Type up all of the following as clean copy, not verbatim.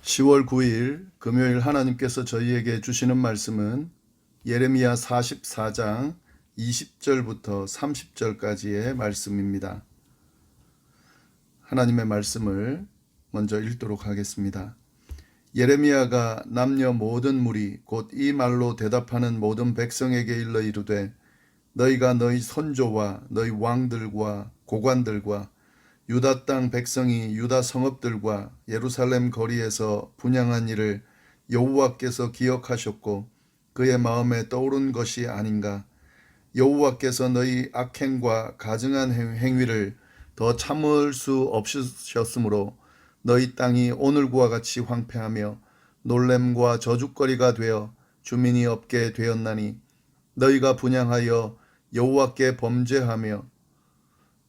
10월 9일 금요일 하나님께서 저희에게 주시는 말씀은 예레미야 44장 20절부터 30절까지의 말씀입니다. 하나님의 말씀을 먼저 읽도록 하겠습니다. 예레미야가 남녀 모든 무리 곧 이 말로 대답하는 모든 백성에게 일러 이르되 너희가 너희 선조와 너희 왕들과 고관들과 유다 땅 백성이 유다 성읍들과 예루살렘 거리에서 분향한 일을 여호와께서 기억하셨고 그의 마음에 떠오른 것이 아닌가. 여호와께서 너희 악행과 가증한 행위를 더 참을 수 없으셨으므로 너희 땅이 오늘과 같이 황폐하며 놀램과 저주거리가 되어 주민이 없게 되었나니 너희가 분향하여 여호와께 범죄하며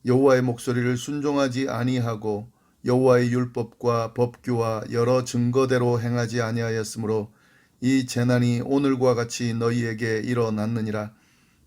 여호와의 목소리를 순종하지 아니하고 여호와의 율법과 법규와 여러 증거대로 행하지 아니하였으므로 이 재난이 오늘과 같이 너희에게 일어났느니라.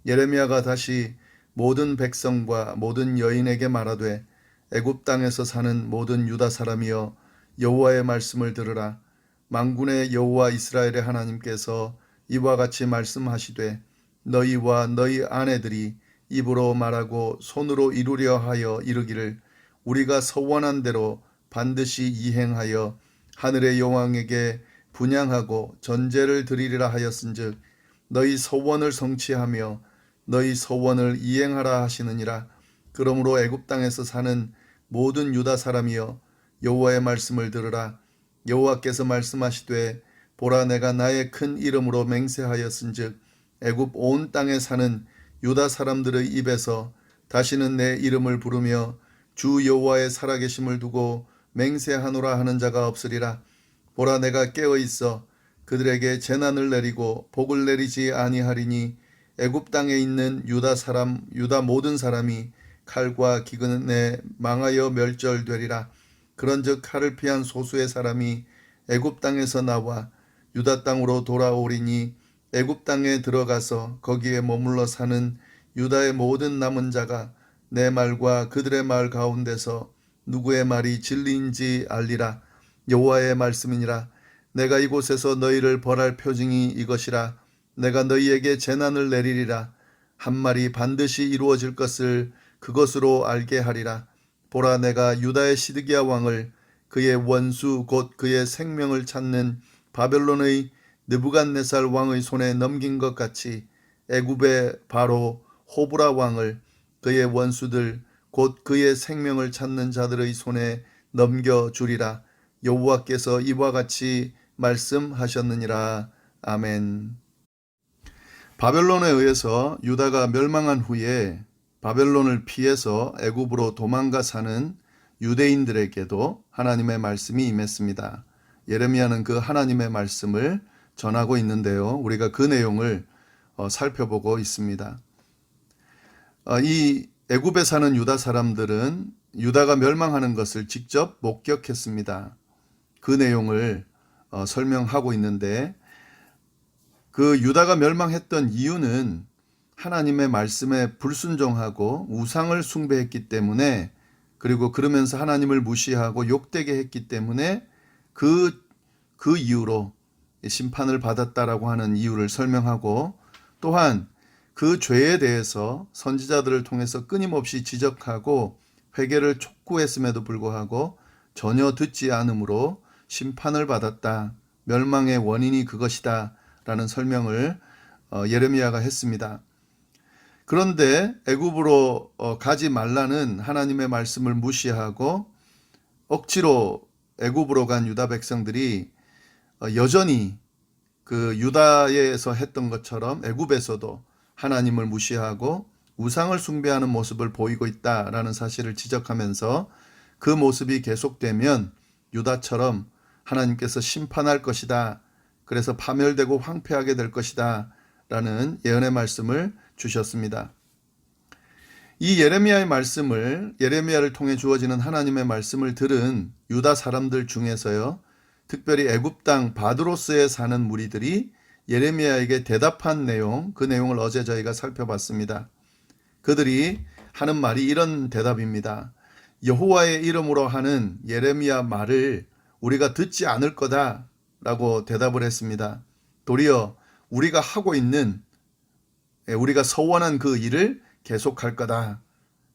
예레미야가 다시 모든 백성과 모든 여인에게 말하되 애굽 땅에서 사는 모든 유다 사람이여 여호와의 말씀을 들으라. 만군의 여호와 이스라엘의 하나님께서 이와 같이 말씀하시되 너희와 너희 아내들이 입으로 말하고 손으로 이루려 하여 이르기를 우리가 서원한 대로 반드시 이행하여 하늘의 여왕에게 분향하고 전제를 드리리라 하였은즉 너희 서원을 성취하며 너희 서원을 이행하라 하시느니라. 그러므로 애굽 땅에서 사는 모든 유다 사람이여 여호와의 말씀을 들으라. 여호와께서 말씀하시되 보라 내가 나의 큰 이름으로 맹세하였은즉 애굽 온 땅에 사는 유다 사람들의 입에서 다시는 내 이름을 부르며 주 여호와의 살아계심을 두고 맹세하노라 하는 자가 없으리라. 보라 내가 깨어 있어 그들에게 재난을 내리고 복을 내리지 아니하리니 애굽 땅에 있는 유다 모든 사람이 칼과 기근에 망하여 멸절되리라. 그런즉 칼을 피한 소수의 사람이 애굽 땅에서 나와 유다 땅으로 돌아오리니 애굽 땅에 들어가서 거기에 머물러 사는 유다의 모든 남은 자가 내 말과 그들의 말 가운데서 누구의 말이 진리인지 알리라. 여호와의 말씀이니라. 내가 이곳에서 너희를 벌할 표징이 이것이라. 내가 너희에게 재난을 내리리라. 한 말이 반드시 이루어질 것을 그것으로 알게 하리라. 보라 내가 유다의 시드기야 왕을 그의 원수 곧 그의 생명을 찾는 바벨론의 느부갓네살 왕의 손에 넘긴 것 같이 애굽의 바로 호브라 왕을 그의 원수들 곧 그의 생명을 찾는 자들의 손에 넘겨주리라. 여호와께서 이와 같이 말씀하셨느니라. 아멘. 바벨론에 의해서 유다가 멸망한 후에 바벨론을 피해서 애굽으로 도망가 사는 유대인들에게도 하나님의 말씀이 임했습니다. 예레미야는 그 하나님의 말씀을 전하고 있는데요. 우리가 그 내용을 살펴보고 있습니다. 이 애굽에 사는 유다 사람들은 유다가 멸망하는 것을 직접 목격했습니다. 그 내용을 설명하고 있는데 그 유다가 멸망했던 이유는 하나님의 말씀에 불순종하고 우상을 숭배했기 때문에 그리고 그러면서 하나님을 무시하고 욕되게 했기 때문에 그 이유로 심판을 받았다라고 하는 이유를 설명하고 또한 그 죄에 대해서 선지자들을 통해서 끊임없이 지적하고 회개를 촉구했음에도 불구하고 전혀 듣지 않으므로 심판을 받았다. 멸망의 원인이 그것이다. 라는 설명을 예레미야가 했습니다. 그런데 애굽으로 가지 말라는 하나님의 말씀을 무시하고 억지로 애굽으로 간 유다 백성들이 여전히 그 유다에서 했던 것처럼 애굽에서도 하나님을 무시하고 우상을 숭배하는 모습을 보이고 있다라는 사실을 지적하면서 그 모습이 계속되면 유다처럼 하나님께서 심판할 것이다. 그래서 파멸되고 황폐하게 될 것이다. 라는 예언의 말씀을 주셨습니다. 이 예레미야의 말씀을 예레미야를 통해 주어지는 하나님의 말씀을 들은 유다 사람들 중에서요. 특별히 애굽 땅 바드로스에 사는 무리들이 예레미야에게 대답한 내용, 그 내용을 어제 저희가 살펴봤습니다. 그들이 하는 말이 이런 대답입니다. 여호와의 이름으로 하는 예레미야 말을 우리가 듣지 않을 거다라고 대답을 했습니다. 도리어 우리가 하고 있는 우리가 서원한 그 일을 계속할 거다.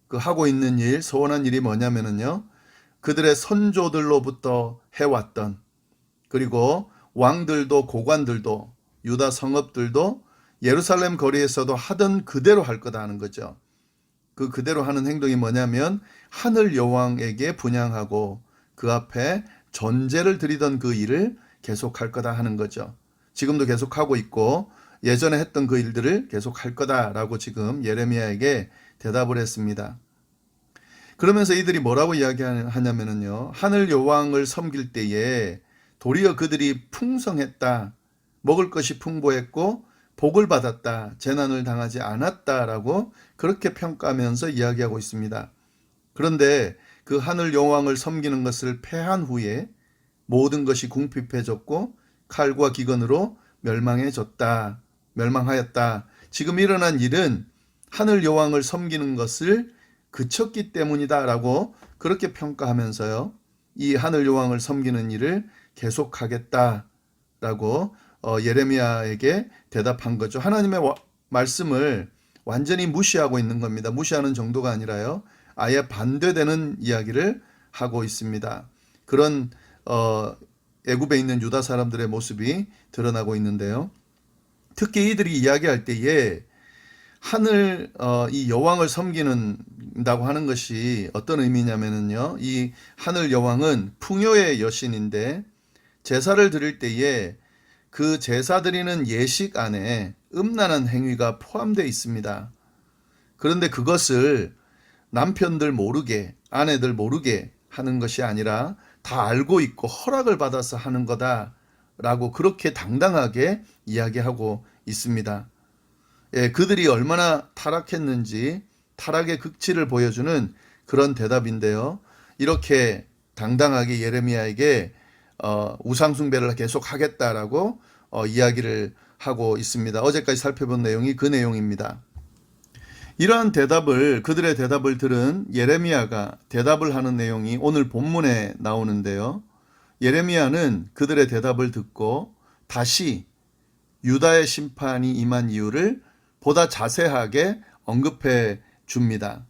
그 하고 있는 일, 서원한 일이 뭐냐면요. 그들의 선조들로부터 해왔던, 그리고 왕들도 고관들도 유다 성읍들도 예루살렘 거리에서도 하던 그대로 할 거다 하는 거죠. 그대로 하는 행동이 뭐냐면 하늘 여왕에게 분향하고 그 앞에 전제를 드리던 그 일을 계속할 거다 하는 거죠. 지금도 계속하고 있고 예전에 했던 그 일들을 계속할 거다라고 지금 예레미야에게 대답을 했습니다. 그러면서 이들이 뭐라고 이야기하냐면요. 하늘 여왕을 섬길 때에 도리어 그들이 풍성했다. 먹을 것이 풍부했고 복을 받았다. 재난을 당하지 않았다라고 그렇게 평가하면서 이야기하고 있습니다. 그런데 그 하늘 여왕을 섬기는 것을 패한 후에 모든 것이 궁핍해졌고 칼과 기근으로 멸망하였다. 지금 일어난 일은 하늘 여왕을 섬기는 것을 그쳤기 때문이다라고 그렇게 평가하면서요. 이 하늘 여왕을 섬기는 일을 계속하겠다라고 예레미야에게 대답한 거죠. 하나님의 말씀을 완전히 무시하고 있는 겁니다. 무시하는 정도가 아니라요. 아예 반대되는 이야기를 하고 있습니다. 그런 애굽에 있는 유다 사람들의 모습이 드러나고 있는데요. 특히 이들이 이야기할 때에 이 여왕을 섬기는다고 하는 것이 어떤 의미냐면요. 이 하늘 여왕은 풍요의 여신인데 제사를 드릴 때에 그 제사 드리는 예식 안에 음란한 행위가 포함되어 있습니다. 그런데 그것을 남편들 모르게, 아내들 모르게 하는 것이 아니라 다 알고 있고 허락을 받아서 하는 거다라고 그렇게 당당하게 이야기하고 있습니다. 그들이 얼마나 타락했는지 타락의 극치를 보여주는 그런 대답인데요. 이렇게 당당하게 예레미야에게 우상 숭배를 계속 하겠다라고 이야기를 하고 있습니다. 어제까지 살펴본 내용이 그 내용입니다. 이러한 그들의 대답을 들은 예레미야가 대답을 하는 내용이 오늘 본문에 나오는데요. 예레미야는 그들의 대답을 듣고 다시 유다의 심판이 임한 이유를 보다 자세하게 언급해 줍니다.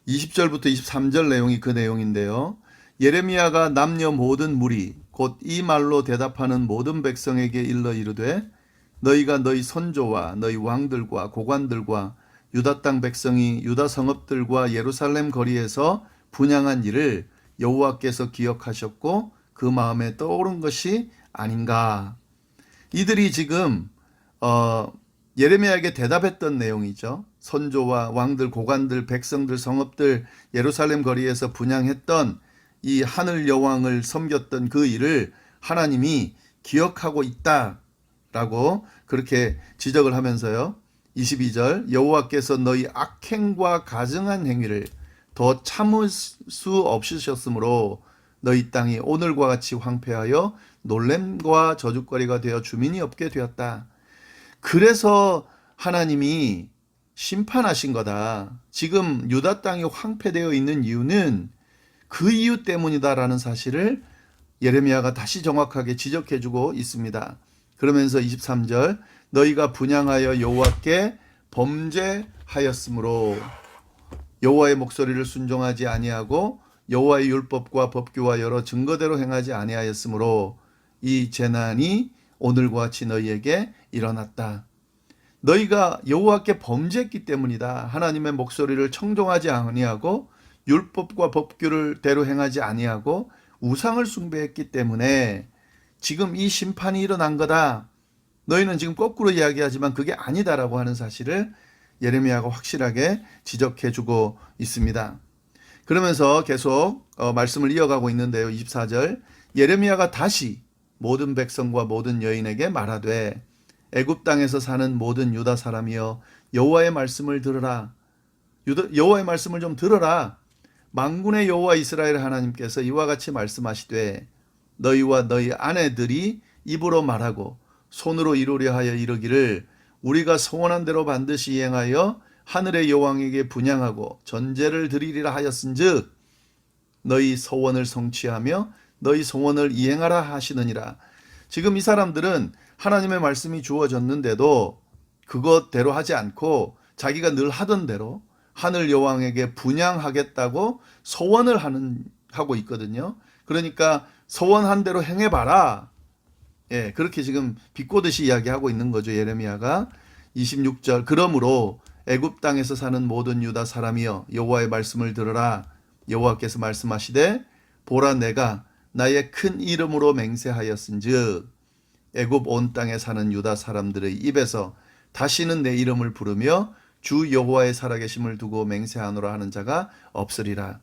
20절부터 23절 내용이 그 내용인데요. 예레미야가 남녀 모든 무리 곧 이 말로 대답하는 모든 백성에게 일러 이르되 너희가 너희 선조와 너희 왕들과 고관들과 유다 땅 백성이 유다 성읍들과 예루살렘 거리에서 분향한 일을 여호와께서 기억하셨고 그 마음에 떠오른 것이 아닌가. 이들이 지금 예레미야에게 대답했던 내용이죠. 선조와 왕들, 고관들, 백성들, 성읍들 예루살렘 거리에서 분향했던 이 하늘 여왕을 섬겼던 그 일을 하나님이 기억하고 있다라고 그렇게 지적을 하면서요. 22절 여호와께서 너희 악행과 가증한 행위를 더 참을 수 없으셨으므로 너희 땅이 오늘과 같이 황폐하여 놀램과 저주거리가 되어 주민이 없게 되었다. 그래서 하나님이 심판하신 거다. 지금 유다 땅이 황폐되어 있는 이유는 그 이유 때문이다라는 사실을 예레미야가 다시 정확하게 지적해주고 있습니다. 그러면서 23절 너희가 분향하여 여호와께 범죄하였으므로 여호와의 목소리를 순종하지 아니하고 여호와의 율법과 법규와 여러 증거대로 행하지 아니하였으므로 이 재난이 오늘과 같이 너희에게 일어났다. 너희가 여호와께 범죄했기 때문이다. 하나님의 목소리를 청종하지 아니하고 율법과 법규를 대로 행하지 아니하고 우상을 숭배했기 때문에 지금 이 심판이 일어난 거다. 너희는 지금 거꾸로 이야기하지만 그게 아니다라고 하는 사실을 예레미야가 확실하게 지적해주고 있습니다. 그러면서 계속 말씀을 이어가고 있는데요. 24절 예레미야가 다시 모든 백성과 모든 여인에게 말하되 애굽 땅에서 사는 모든 유다 사람이여 여호와의 말씀을 들으라. 여호와의 말씀을 좀 들어라. 만군의 여호와 이스라엘 하나님께서 이와 같이 말씀하시되 너희와 너희 아내들이 입으로 말하고 손으로 이루려 하여 이르기를 우리가 소원한 대로 반드시 이행하여 하늘의 여왕에게 분향하고 전제를 드리리라 하였은즉 너희 소원을 성취하며 너희 소원을 이행하라 하시느니라. 지금 이 사람들은 하나님의 말씀이 주어졌는데도 그것대로 하지 않고 자기가 늘 하던 대로 하늘 여왕에게 분양하겠다고 소원을 하고 있거든요. 그러니까 소원한 대로 행해봐라. 예, 그렇게 지금 비꼬듯이 이야기하고 있는 거죠. 예레미야가 26절 그러므로 애굽 땅에서 사는 모든 유다 사람이여 여호와의 말씀을 들으라. 여호와께서 말씀하시되 보라 내가 나의 큰 이름으로 맹세하였은즉 애굽 온 땅에 사는 유다 사람들의 입에서 다시는 내 이름을 부르며 주 여호와의 살아계심을 두고 맹세하노라 하는 자가 없으리라.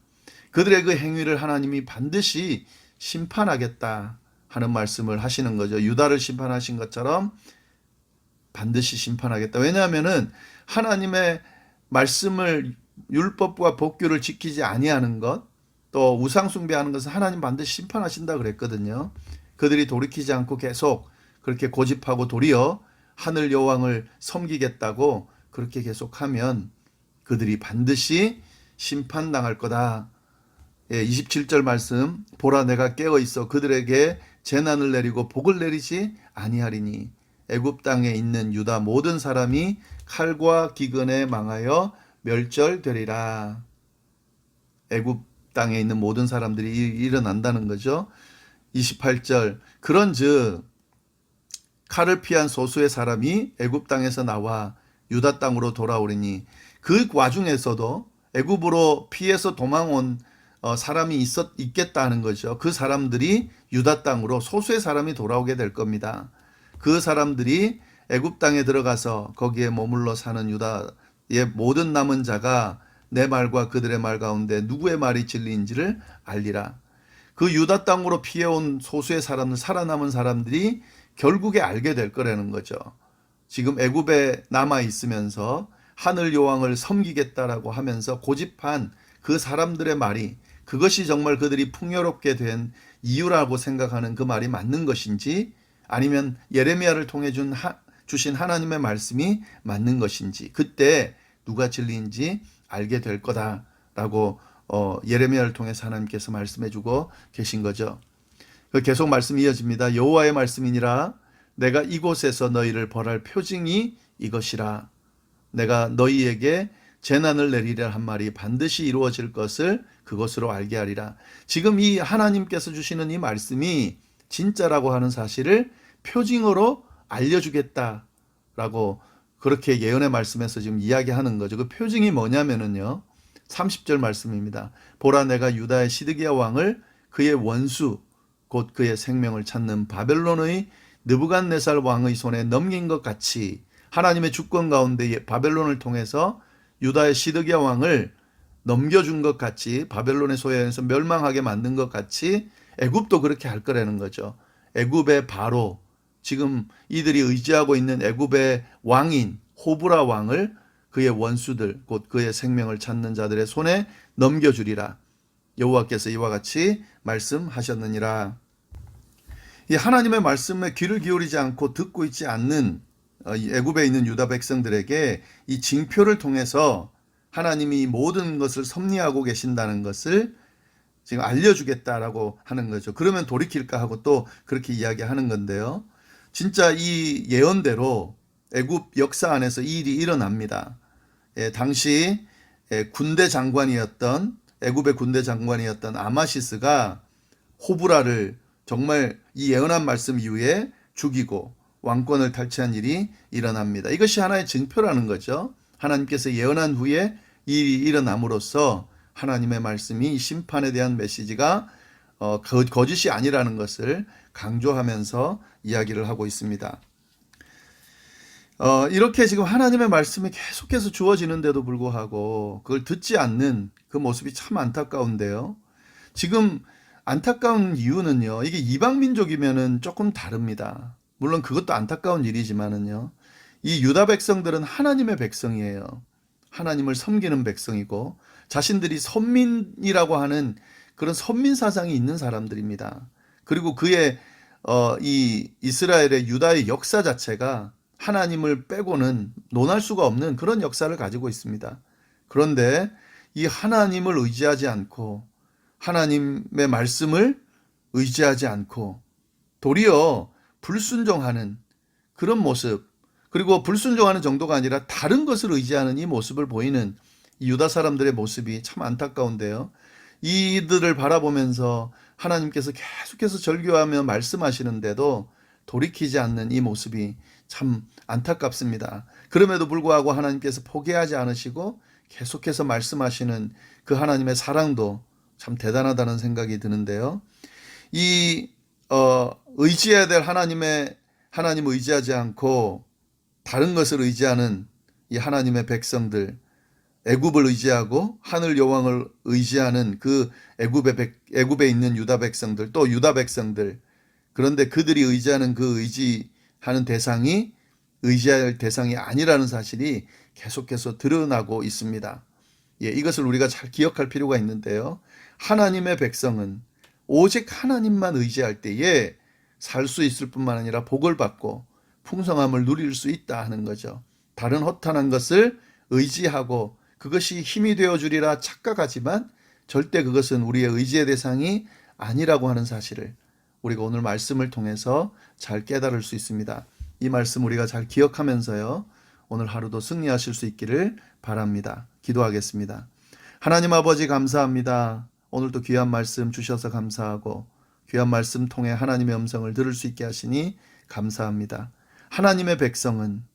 그들의 그 행위를 하나님이 반드시 심판하겠다 하는 말씀을 하시는 거죠. 유다를 심판하신 것처럼 반드시 심판하겠다. 왜냐하면은 하나님의 말씀을 율법과 법규를 지키지 아니하는 것, 또 우상 숭배하는 것은 하나님 반드시 심판하신다 그랬거든요. 그들이 돌이키지 않고 계속 그렇게 고집하고 도리어 하늘 여왕을 섬기겠다고 그렇게 계속하면 그들이 반드시 심판당할 거다. 예, 27절 말씀 보라 내가 깨어 있어 그들에게 재난을 내리고 복을 내리지 아니하리니 애굽 땅에 있는 유다 모든 사람이 칼과 기근에 망하여 멸절되리라. 애굽 땅에 있는 모든 사람들이 일어난다는 거죠. 28절 그런즉 칼을 피한 소수의 사람이 애굽 땅에서 나와 유다 땅으로 돌아오리니 그 와중에서도 애굽으로 피해서 도망온 사람이 있겠다는 거죠. 그 사람들이 유다 땅으로 소수의 사람이 돌아오게 될 겁니다. 그 사람들이 애굽 땅에 들어가서 거기에 머물러 사는 유다의 모든 남은 자가 내 말과 그들의 말 가운데 누구의 말이 진리인지를 알리라. 그 유다 땅으로 피해온 소수의 사람들, 살아남은 사람들이 결국에 알게 될 거라는 거죠. 지금 애굽에 남아 있으면서 하늘 여왕을 섬기겠다라고 하면서 고집한 그 사람들의 말이 그것이 정말 그들이 풍요롭게 된 이유라고 생각하는 그 말이 맞는 것인지 아니면 예레미야를 통해 주신 하나님의 말씀이 맞는 것인지 그때 누가 진리인지 알게 될 거다라고 예레미야를 통해서 하나님께서 말씀해 주고 계신 거죠. 계속 말씀이 이어집니다. 여호와의 말씀이니라 내가 이곳에서 너희를 벌할 표징이 이것이라. 내가 너희에게 재난을 내리려 한 말이 반드시 이루어질 것을 그것으로 알게 하리라. 지금 이 하나님께서 주시는 이 말씀이 진짜라고 하는 사실을 표징으로 알려주겠다라고 그렇게 예언의 말씀에서 지금 이야기하는 거죠. 그 표징이 뭐냐면은요. 30절 말씀입니다. 보라 내가 유다의 시드기야 왕을 그의 원수 곧 그의 생명을 찾는 바벨론의 느부갓네살 왕의 손에 넘긴 것 같이 하나님의 주권 가운데 바벨론을 통해서 유다의 시드기야 왕을 넘겨준 것 같이 바벨론의 소유에서 멸망하게 만든 것 같이 애굽도 그렇게 할 거라는 거죠. 애굽의 바로 지금 이들이 의지하고 있는 애굽의 왕인 호브라 왕을 그의 원수들 곧 그의 생명을 찾는 자들의 손에 넘겨주리라. 여호와께서 이와 같이 말씀하셨느니라. 이 하나님의 말씀에 귀를 기울이지 않고 듣고 있지 않는 애굽에 있는 유다 백성들에게 이 징표를 통해서 하나님이 모든 것을 섭리하고 계신다는 것을 지금 알려주겠다라고 하는 거죠. 그러면 돌이킬까 하고 또 그렇게 이야기하는 건데요. 진짜 이 예언대로 애굽 역사 안에서 이 일이 일어납니다. 당시 군대 장관이었던 애굽의 군대 장관이었던 아마시스가 호브라를 정말 이 예언한 말씀 이후에 죽이고 왕권을 탈취한 일이 일어납니다. 이것이 하나의 증표라는 거죠. 하나님께서 예언한 후에 이 일이 일어남으로써 하나님의 말씀이 심판에 대한 메시지가 거짓이 아니라는 것을 강조하면서 이야기를 하고 있습니다. 이렇게 지금 하나님의 말씀이 계속해서 주어지는데도 불구하고 그걸 듣지 않는 그 모습이 참 안타까운데요. 지금 안타까운 이유는요. 이게 이방 민족이면은 조금 다릅니다. 물론 그것도 안타까운 일이지만은요. 이 유다 백성들은 하나님의 백성이에요. 하나님을 섬기는 백성이고 자신들이 선민이라고 하는 그런 선민 사상이 있는 사람들입니다. 그리고 그의 이 이스라엘의 유다의 역사 자체가 하나님을 빼고는 논할 수가 없는 그런 역사를 가지고 있습니다. 그런데 이 하나님을 의지하지 않고 하나님의 말씀을 의지하지 않고 도리어 불순종하는 그런 모습, 그리고 불순종하는 정도가 아니라 다른 것을 의지하는 이 모습을 보이는 이 유다 사람들의 모습이 참 안타까운데요. 이들을 바라보면서 하나님께서 계속해서 절규하며 말씀하시는데도 돌이키지 않는 이 모습이 참 안타깝습니다. 그럼에도 불구하고 하나님께서 포기하지 않으시고 계속해서 말씀하시는 그 하나님의 사랑도 참 대단하다는 생각이 드는데요. 이 의지해야 될 하나님을 의지하지 않고 다른 것을 의지하는 이 하나님의 백성들, 애굽을 의지하고 하늘 여왕을 의지하는 그 애굽에 있는 유다 백성들, 또 유다 백성들, 그런데 그들이 의지하는 그 의지하는 대상이 의지할 대상이 아니라는 사실이 계속해서 드러나고 있습니다. 예, 이것을 우리가 잘 기억할 필요가 있는데요. 하나님의 백성은 오직 하나님만 의지할 때에 살 수 있을 뿐만 아니라 복을 받고 풍성함을 누릴 수 있다 하는 거죠. 다른 허탄한 것을 의지하고 그것이 힘이 되어 주리라 착각하지만 절대 그것은 우리의 의지의 대상이 아니라고 하는 사실을 우리가 오늘 말씀을 통해서 잘 깨달을 수 있습니다. 이 말씀 우리가 잘 기억하면서요, 오늘 하루도 승리하실 수 있기를 바랍니다. 기도하겠습니다. 하나님 아버지 감사합니다. 오늘도 귀한 말씀 주셔서 감사하고 귀한 말씀 통해 하나님의 음성을 들을 수 있게 하시니 감사합니다. 하나님의 백성은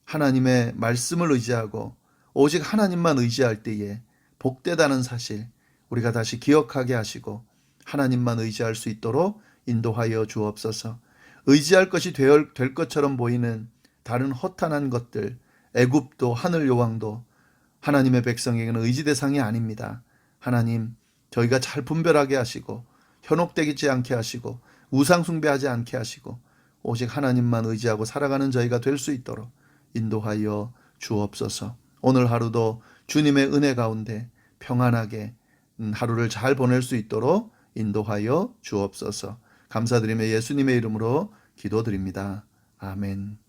하나님의 말씀을 의지하고 오직 하나님만 의지할 때에 복되다는 사실 우리가 다시 기억하게 하시고 하나님만 의지할 수 있도록 인도하여 주옵소서. 의지할 것이 될 것처럼 보이는 다른 허탄한 것들, 애굽도 하늘 여왕도 하나님의 백성에게는 의지 대상이 아닙니다. 하나님, 저희가 잘 분별하게 하시고 현혹되지 않게 하시고 우상 숭배하지 않게 하시고 오직 하나님만 의지하고 살아가는 저희가 될 수 있도록 인도하여 주옵소서. 오늘 하루도 주님의 은혜 가운데 평안하게 하루를 잘 보낼 수 있도록 인도하여 주옵소서. 감사드리며 예수님의 이름으로 기도드립니다. 아멘.